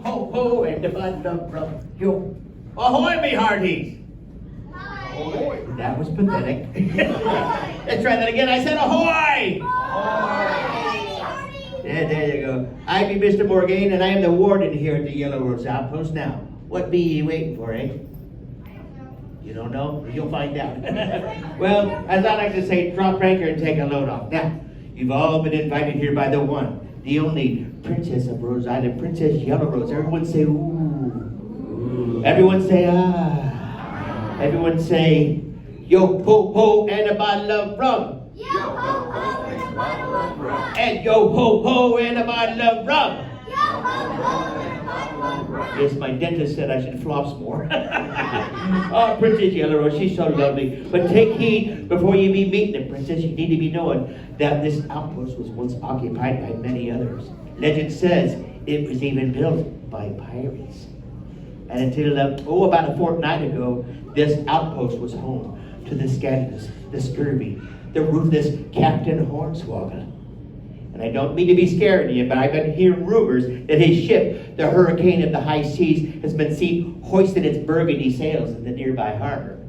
Ho, ho, and the bud love rum. Yo. Ahoy, me hearties. Ahoy. That was pathetic. Let's try that again. I said ahoy. Yeah, there you go. I be Mr. Morgan, and I am the warden here at the Yellow Rose Outpost. Now, what be you waiting for, eh? You don't know? You'll find out. Well, as I like to say, drop anchor and take a load off. Now, you've all been invited here by the one, the only Princess of Rose Island, Princess Yellow Rose. Everyone say, ooh. Everyone say, ah. Everyone say, yo ho ho and a bottle of rum. Yo ho ho and a bottle of rum. And yo ho ho and a bottle of rum. Yo ho ho and a bottle of rum. Yes, my dentist said I should floss more. Oh, Princess Yellow Rose, she's so lovely. But take heed before you be meeting the princess. You need to be knowing that this outpost was once occupied by many others. Legend says it was even built by pirates. And until about a fortnight ago, this outpost was home to the scandalous, the scurvy, the ruthless Captain Hornswoggle. And I don't mean to be scaring you, but I've been hearing rumors that his ship, the Hurricane of the High Seas, has been seen hoisting its burgundy sails in the nearby harbor.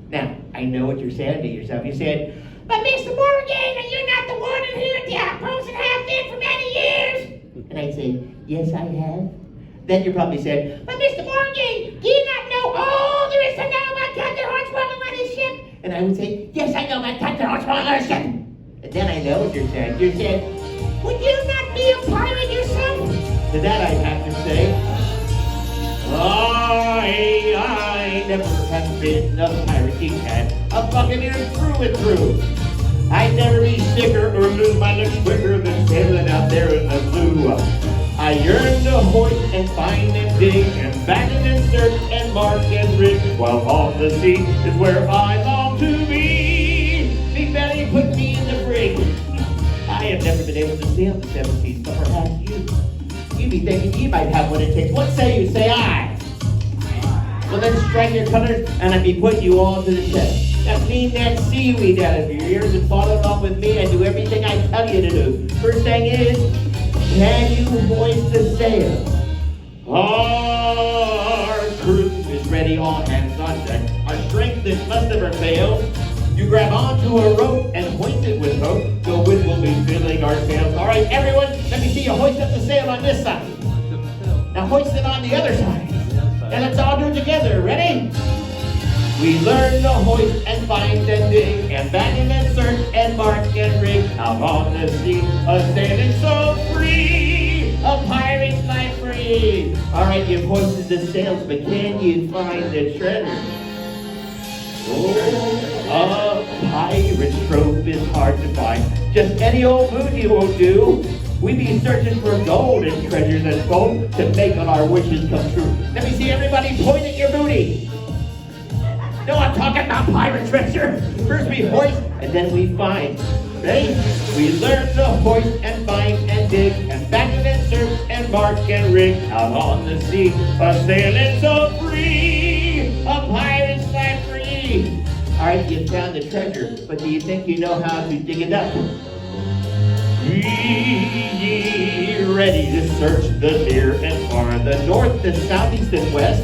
Now, I know what you're saying to yourself. You're saying, but Mr. Morgan, you're not the warden here at the outpost and have been for many years. And I'd say, yes, I have. Then you're probably saying, but Mr. Morgan, do you not know all there is to know about Captain Hornswoggle on his ship? And I would say, yes, I know about Captain Hornswoggle on his ship. And then I know what you're saying. You're saying, would you not be a pirate yourself? To that I'd have to say, I never have been a pirate cat, a buccaneer through and through. I never be sicker or lose my lips quicker than sailing out there in the blue. I yearn to hoist and find and dig and batten and search and mark and rig, while on the sea is where I long to be. Big Belly put me in the brig. I have never been able to sail the 7 seas, but perhaps you be thinking you might have what it takes. What say you? Say aye. Well, then strike your colors, and I'll be putting you all to the test. Now clean that seaweed out of your ears and follow along with me and do everything I tell you to do. First thing is, can you hoist the sail? Our cruise is ready, all hands on deck. Our strength is must never fail. You grab onto a rope and hoist it with hope. The wind will be filling our sails. All right, everyone, let me see you hoist up the sail on this side. Now hoist it on the other side. And let's all do it together. Ready? We learn to hoist and find and dig and batten and search and mark and rig out on the sea, a sailing so free, a pirate's life free. All right, you've hoisted the sails, but can you find the treasure? Oh, a pirate's trove is hard to find. Just any old booty won't do. We be searching for gold and treasures and gold to make all our wishes come true. Let me see everybody point at your booty. No, I'm talking about pirate treasure. First we hoist and then we find. Ready? We learn to hoist and find and dig and batten and search and mark and rig out on the sea, a sailing so free, a pirate's life free. All right, you found the treasure, but do you think you know how to dig it up? Be ye ready to search the near and far, the north, the south, east, and west.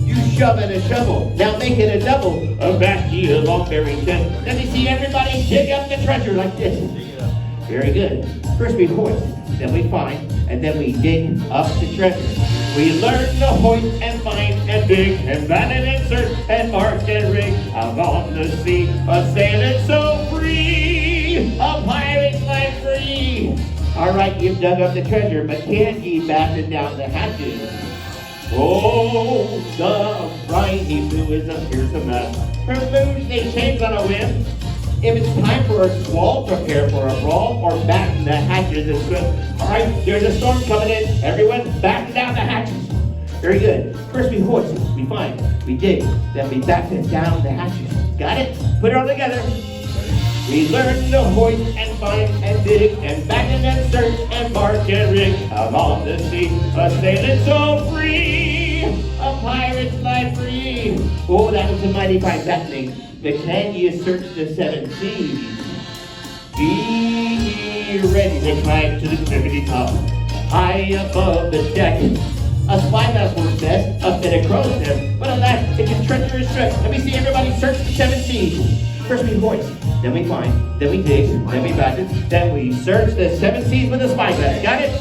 You shove and a shovel, now make it a double, a back ye a long bearing chest. Let me see everybody dig up the treasure like this. Very good. First we hoist, then we find, and then we dig up the treasure. We learn to hoist and find and dig and batten and search and mark and rig out on the sea, a sailing so free, a pirate's life free. All right, you've dug up the treasure, but can ye batten down the hatches? Oh, the briny blue is a fearsome mess. Her moods they change on a whim. If it's time for a squall, prepare for a brawl, or batten the hatches and swim. All right, there's a storm coming in. Everyone, batten down the hatches. Very good. First we hoist, we find, we dig, then we batten down the hatches. Got it? Put it all together. We learn to hoist and find and dig and batten and search and mark and rig out on the sea, a sailing so free, a pirate's life free. Oh, that was a mighty fine battening. But can you search the 7 seas? Be ye ready to climb to the cliffy top. High above the deck, a and a crow's nest, but alas, it's a treacherous trip. Let me see everybody search the 7 seas. First we hoist, then we find, then we dig, then we batten, then we search the 7 seas with a spyglass. Got it?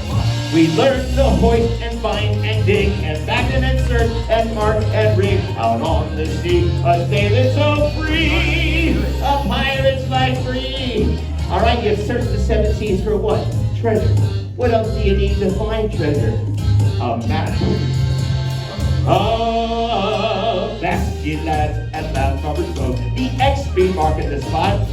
We learn to hoist and find and dig and batten and search and mark and rig out on the sea. A sailor so free, a pirate's life free. All right, you've searched the 7 seas for what? Treasure. What else do you need to find treasure? A map. Oh, that's you lads at last, Robert Smoke. The XP marking the spot.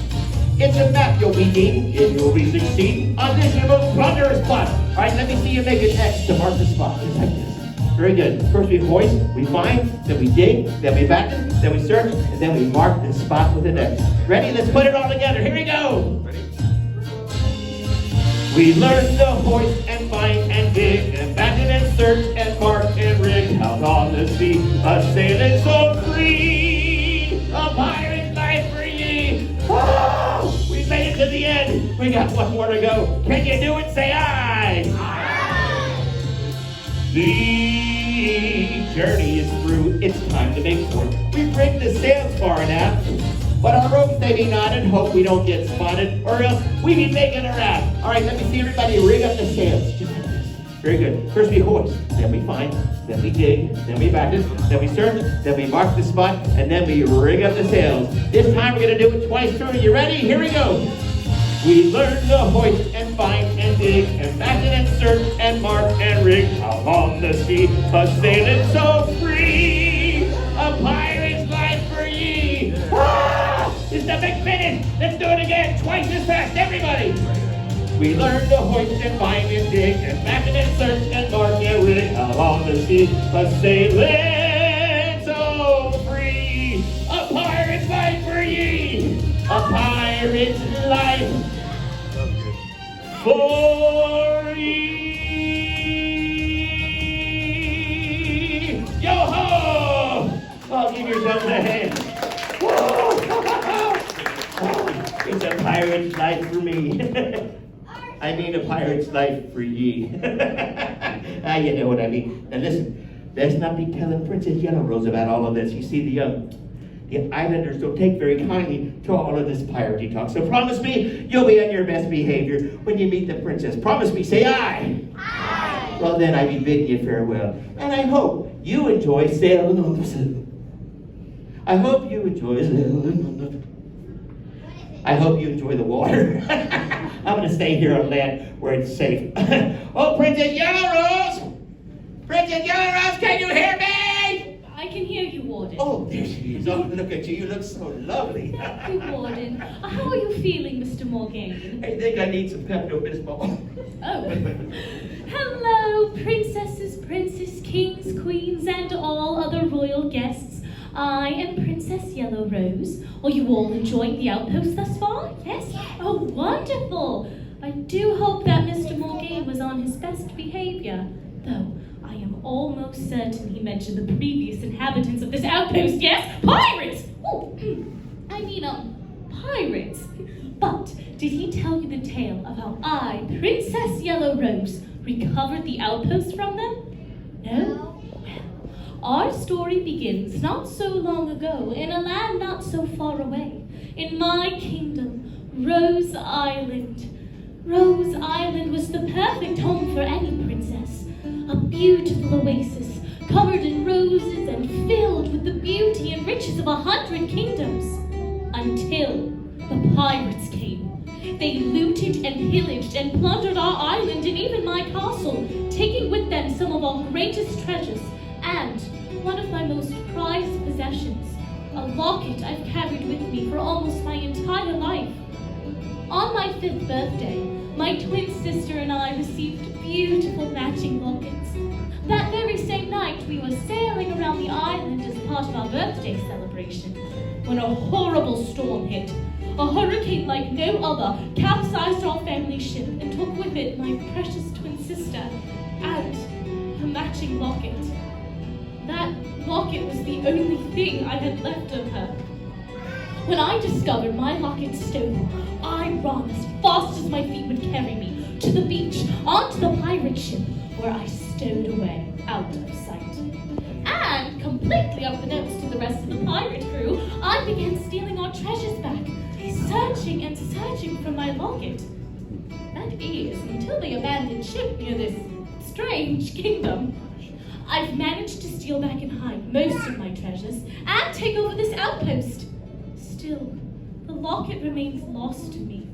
It's a map you'll be needing if you'll be succeeding on this your most ponderous plot. All right, let me see you make an X to mark the spot, just like this. Very good. First we hoist, we find, then we dig, then we batten, then we search, and then we mark the spot with an X. Ready? Let's put it all together. Here we go. We learn to hoist and find and dig and batten and search and mark and rig out on the sea. A sailing so free, a pirate's life free. Oh, we made it to the end. We got one more to go. Can you do it? Say aye. Aye. The journey is through. It's time to make port. We've rigged the sails far enough. But our ropes they be knotted, hope we don't get spotted, or else we be making a raft. All right, let me see everybody rig up the sails. Just like this. Very good. First we hoist, then we find, then we dig, then we batten, then we search, then we mark the spot, and then we rig up the sails. This time we're gonna do it twice through. You ready? Here we go. We learn to hoist and find and dig and batten and search and mark and rig out on the sea. A sailing so free, a pirate's life for ye. It's the big finish. Let's do it again, twice as fast, everybody. We learn to hoist and find and dig and batten and search and mark and rig out on the sea. A sailing so free, a pirate's life for ye. A pirate's life for ye. Yo-ho! Oh, give yourselves a hand. It's a pirate's life for me. I mean a pirate's life for ye. You know what I mean. Now listen, let's not be telling Princess Yellow Rose about all of this. You see, the islanders don't take very kindly to all of this piratey talk. So promise me you'll be on your best behavior when you meet the princess. Promise me, say aye. Aye. Well then, I be bidding you farewell. And I hope you enjoy sailing on the sea. I hope you enjoy sailing on the I hope you enjoy the water. I'm going to stay here on land where it's safe. Oh, Princess Yellow Rose! Princess Yellow Rose, can you hear me? I can hear you, Warden. Oh, there she is. Oh, look at you. You look so lovely. Thank you, Warden. How are you feeling, Mr. Morgaine? I think I need some Pepto-Bismol. Oh. Hello, princesses, princes, kings, queens, and all other royal guests. I am Princess Yellow Rose. Are you all enjoying the outpost thus far? Yes? Oh, wonderful! I do hope that Mr. Morgaine was on his best behavior, though I am almost certain he mentioned the previous inhabitants of this outpost. Yes, pirates! Oh, I mean, pirates. But did he tell you the tale of how I, Princess Yellow Rose, recovered the outpost from them? No? Our story begins not so long ago in a land not so far away. In my kingdom, Rose Island. Rose Island was the perfect home for any princess. A beautiful oasis, covered in roses and filled with the beauty and riches of 100 kingdoms. Until the pirates came. They looted and pillaged and plundered our island and even my castle, taking with them some of our greatest treasures and one of my most prized possessions, a locket I've carried with me for almost my entire life. On my 5th birthday, my twin sister and I received beautiful matching lockets. That very same night, we were sailing around the island as part of our birthday celebration, when a horrible storm hit. A hurricane like no other capsized our family ship and took with it my precious twin sister and her matching locket. That locket was the only thing I had left of her. When I discovered my locket stolen, I ran as fast as my feet would carry me to the beach, onto the pirate ship, where I stowed away out of sight. And quietly unbeknownst to the rest of the pirate crew, I began stealing our treasures back, searching and searching for my locket. That is, until they abandoned ship near this strange kingdom. I've managed to steal back and hide most of my treasures and take over this outpost. Still, the locket remains lost to me.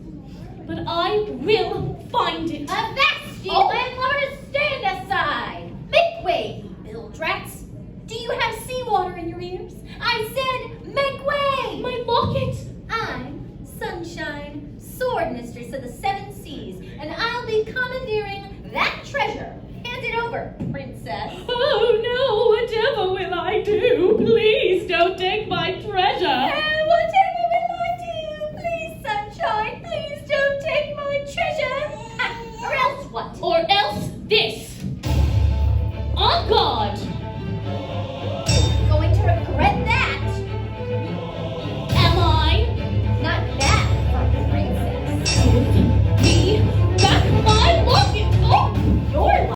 But I will find it. Avast you, landlord! Stand aside! Make way, you bildrats! Do you have seawater in your ears? I said, make way! My locket! I'm Sunshine, sword mistress of the 7